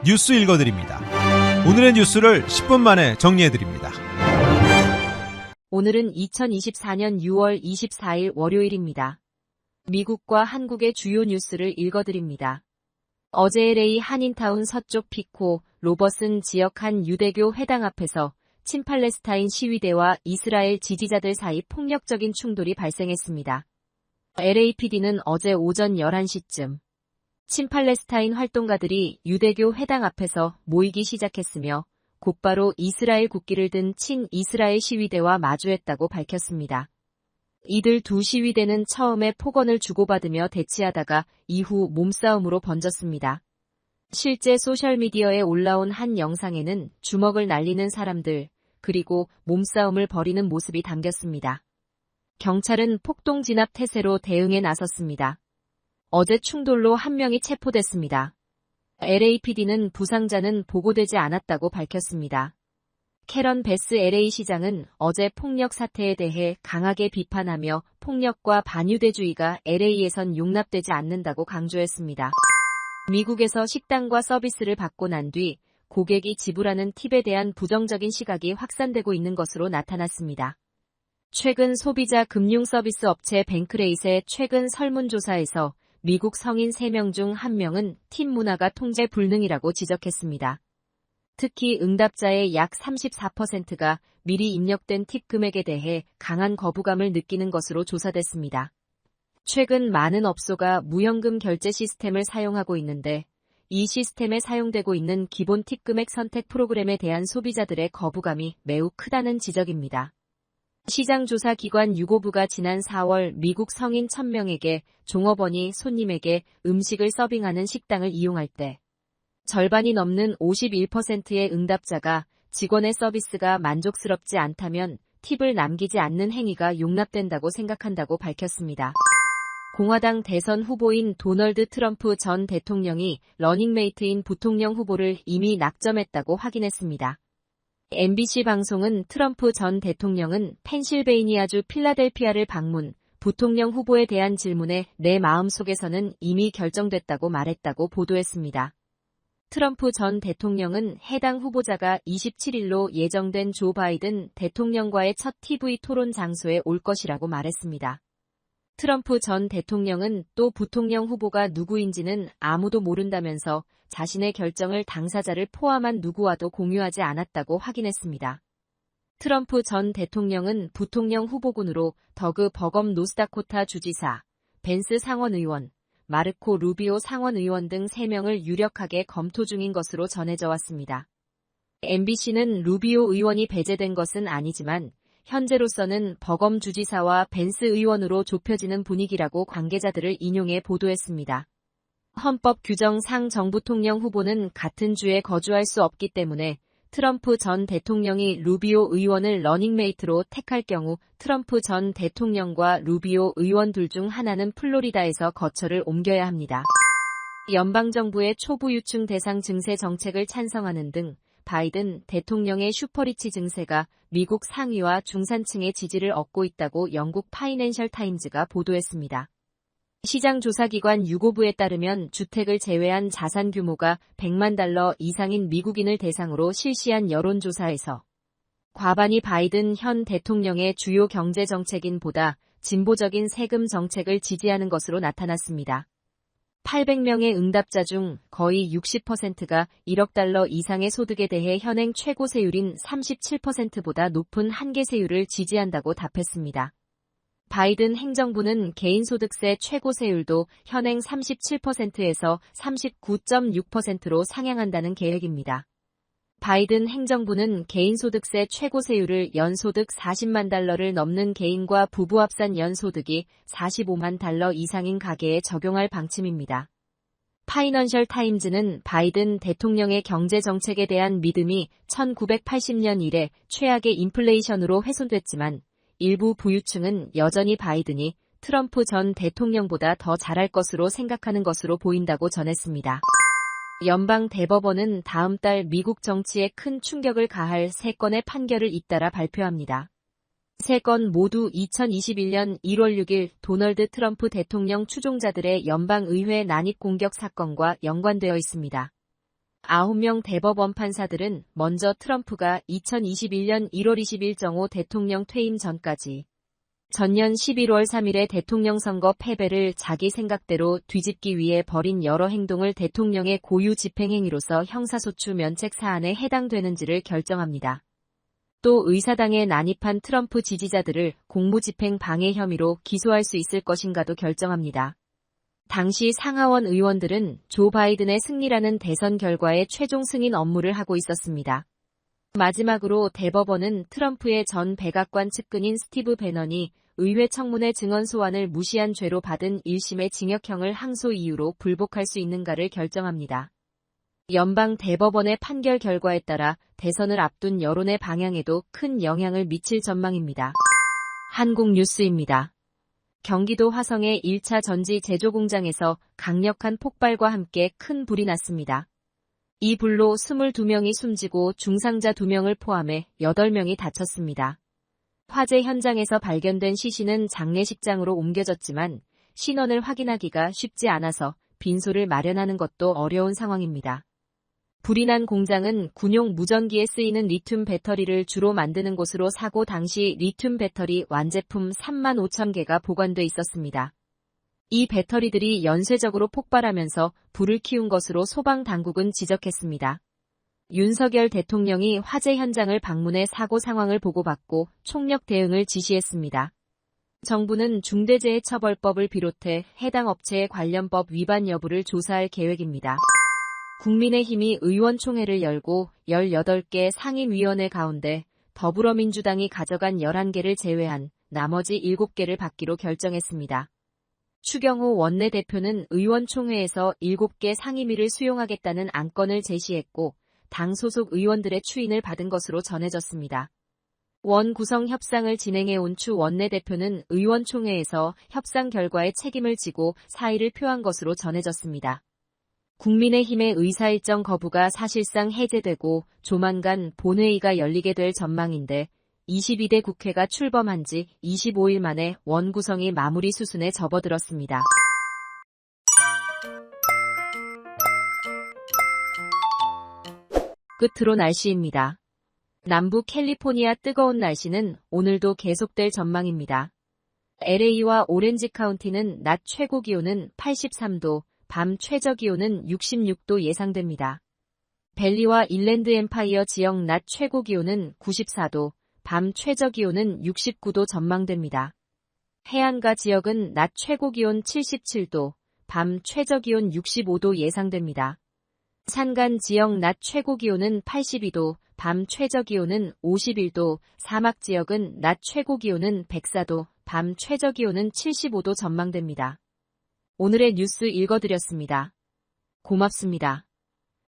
뉴스 읽어드립니다. 오늘의 뉴스를 10분 만에 정리해드립니다. 오늘은 2024년 6월 24일 월요일입니다. 미국과 한국의 주요 뉴스를 읽어드립니다. 어제 LA 한인타운 서쪽 피코, 로버슨 지역 한 유대교 회당 앞에서 친팔레스타인 시위대와 이스라엘 지지자들 사이 폭력적인 충돌이 발생했습니다. LAPD는 어제 오전 11시쯤 친팔레스타인 활동가들이 유대교 회당 앞에서 모이기 시작했으며 곧바로 이스라엘 국기를 든 친이스라엘 시위대와 마주했다고 밝혔습니다. 이들 두 시위대는 처음에 폭언을 주고받으며 대치하다가 이후 몸싸움으로 번졌습니다. 실제 소셜미디어에 올라온 한 영상에는 주먹을 날리는 사람들, 그리고 몸싸움을 벌이는 모습이 담겼습니다. 경찰은 폭동 진압 태세로 대응에 나섰습니다. 어제 충돌로 한 명이 체포됐습니다. LAPD는 부상자는 보고되지 않았다고 밝혔습니다. 캐런 베스 LA 시장은 어제 폭력 사태에 대해 강하게 비판하며 폭력과 반유대주의가 LA에선 용납되지 않는다고 강조했습니다. 미국에서 식당과 서비스를 받고 난 뒤 고객이 지불하는 팁에 대한 부정적인 시각이 확산되고 있는 것으로 나타났습니다. 최근 소비자 금융 서비스 업체 뱅크레잇의 최근 설문조사에서 미국 성인 3명 중 1명은 팁 문화가 통제 불능이라고 지적했습니다. 특히 응답자의 약 34%가 미리 입력된 팁 금액에 대해 강한 거부감을 느끼는 것으로 조사됐습니다. 최근 많은 업소가 무현금 결제 시스템을 사용하고 있는데 이 시스템에 사용되고 있는 기본 팁 금액 선택 프로그램에 대한 소비자들의 거부감이 매우 크다는 지적입니다. 시장조사기관 유고부가 지난 4월 미국 성인 1000명에게 종업원이 손님에게 음식을 서빙하는 식당을 이용할 때 절반이 넘는 51%의 응답자가 직원의 서비스가 만족스럽지 않다면 팁을 남기지 않는 행위가 용납된다고 생각한다고 밝혔습니다. 공화당 대선 후보인 도널드 트럼프 전 대통령이 러닝메이트인 부통령 후보를 이미 낙점했다고 확인했습니다. MBC 방송은 트럼프 전 대통령은 펜실베이니아주 필라델피아를 방문, 부통령 후보에 대한 질문에 내 마음속에서는 이미 결정됐다고 말했다고 보도했습니다. 트럼프 전 대통령은 해당 후보자가 27일로 예정된 조 바이든 대통령과의 첫 TV 토론 장소에 올 것이라고 말했습니다. 트럼프 전 대통령은 또 부통령 후보가 누구인지는 아무도 모른다면서 자신의 결정을 당사자를 포함한 누구와도 공유하지 않았다고 확인했습니다. 트럼프 전 대통령은 부통령 후보군으로 더그 버검 노스다코타 주지사, 벤스 상원의원, 마르코 루비오 상원의원 등 3명을 유력하게 검토 중인 것으로 전해져 왔습니다. MBC는 루비오 의원이 배제된 것은 아니지만 현재로서는 버검 주지사와 벤스 의원으로 좁혀지는 분위기라고 관계자들을 인용해 보도했습니다. 헌법 규정상 정부통령 후보는 같은 주에 거주할 수 없기 때문에 트럼프 전 대통령이 루비오 의원을 러닝메이트로 택할 경우 트럼프 전 대통령과 루비오 의원 둘 중 하나는 플로리다에서 거처를 옮겨야 합니다. 연방정부의 초부유층 대상 증세 정책을 찬성하는 등 바이든 대통령의 슈퍼리치 증세가 미국 상위와 중산층의 지지를 얻고 있다고 영국 파이낸셜 타임즈가 보도했습니다. 시장조사기관 유고부에 따르면 주택을 제외한 자산 규모가 100만 달러 이상인 미국인을 대상으로 실시한 여론조사에서 과반이 바이든 현 대통령의 주요 경제정책인 보다 진보적인 세금 정책을 지지하는 것으로 나타났습니다. 800명의 응답자 중 거의 60%가 1억 달러 이상의 소득에 대해 현행 최고세율인 37%보다 높은 한계세율을 지지한다고 답했습니다. 바이든 행정부는 개인소득세 최고세율도 현행 37%에서 39.6%로 상향한다는 계획입니다. 바이든 행정부는 개인소득세 최고세율을 연소득 40만 달러를 넘는 개인과 부부 합산 연소득이 45만 달러 이상인 가계에 적용할 방침입니다. 파이낸셜 타임즈는 바이든 대통령의 경제정책에 대한 믿음이 1980년 이래 최악의 인플레이션으로 훼손됐지만 일부 부유층은 여전히 바이든이 트럼프 전 대통령보다 더 잘할 것으로 생각하는 것으로 보인다고 전했습니다. 연방 대법원은 다음 달 미국 정치에 큰 충격을 가할 3건의 판결을 잇따라 발표합니다. 3건 모두 2021년 1월 6일 도널드 트럼프 대통령 추종자들의 연방의회 난입 공격 사건과 연관되어 있습니다. 9명 대법원 판사들은 먼저 트럼프가 2021년 1월 20일 정오 대통령 퇴임 전까지 전년 11월 3일의 대통령 선거 패배를 자기 생각대로 뒤집기 위해 벌인 여러 행동을 대통령의 고유 집행행위로서 형사소추 면책 사안에 해당되는지를 결정합니다. 또 의사당에 난입한 트럼프 지지자들을 공무집행 방해 혐의로 기소할 수 있을 것인가도 결정합니다. 당시 상하원 의원들은 조 바이든의 승리라는 대선 결과의 최종 승인 업무를 하고 있었습니다. 마지막으로 대법원은 트럼프의 전 백악관 측근인 스티브 배넌이 의회 청문회 증언 소환을 무시한 죄로 받은 1심의 징역형을 항소 이유로 불복할 수 있는가를 결정합니다. 연방 대법원의 판결 결과에 따라 대선을 앞둔 여론의 방향에도 큰 영향을 미칠 전망입니다. 한국 뉴스입니다. 경기도 화성의 1차 전지 제조 공장에서 강력한 폭발과 함께 큰 불이 났습니다. 이 불로 22명이 숨지고 중상자 2명을 포함해 8명이 다쳤습니다. 화재 현장에서 발견된 시신은 장례식장으로 옮겨졌지만 신원을 확인하기가 쉽지 않아서 빈소를 마련하는 것도 어려운 상황입니다. 불이 난 공장은 군용 무전기에 쓰이는 리튬 배터리를 주로 만드는 곳으로 사고 당시 리튬 배터리 완제품 3만 5천 개가 보관돼 있었습니다. 이 배터리들이 연쇄적으로 폭발하면서 불을 키운 것으로 소방당국은 지적했습니다. 윤석열 대통령이 화재 현장을 방문해 사고 상황을 보고받고 총력 대응을 지시했습니다. 정부는 중대재해처벌법을 비롯해 해당 업체의 관련법 위반 여부를 조사할 계획입니다. 국민의힘이 의원총회를 열고 18개 상임위원회 가운데 더불어민주당이 가져간 11개를 제외한 나머지 7개를 받기로 결정했습니다. 추경호 원내대표는 의원총회에서 7개 상임위를 수용하겠다는 안건을 제시했고 당 소속 의원들의 추인을 받은 것으로 전해졌습니다. 원 구성 협상을 진행해온 추 원내대표는 의원총회에서 협상 결과에 책임을 지고 사의를 표한 것으로 전해졌습니다. 국민의힘의 의사일정 거부가 사실상 해제되고 조만간 본회의가 열리게 될 전망인데 22대 국회가 출범한 지 25일 만에 원 구성이 마무리 수순에 접어들었습니다. 끝으로 날씨입니다. 남부 캘리포니아 뜨거운 날씨는 오늘도 계속될 전망입니다. LA와 오렌지 카운티는 낮 최고 기온은 83도, 밤 최저 기온은 66도 예상됩니다. 벨리와 인랜드 엠파이어 지역 낮 최고 기온은 94도, 밤 최저 기온은 69도 전망됩니다. 해안가 지역은 낮 최고 기온 77도, 밤 최저 기온 65도 예상됩니다. 산간 지역 낮 최고 기온은 82도, 밤 최저 기온은 51도, 사막 지역은 낮 최고 기온은 104도, 밤 최저 기온은 75도 전망됩니다. 오늘의 뉴스 읽어드렸습니다. 고맙습니다.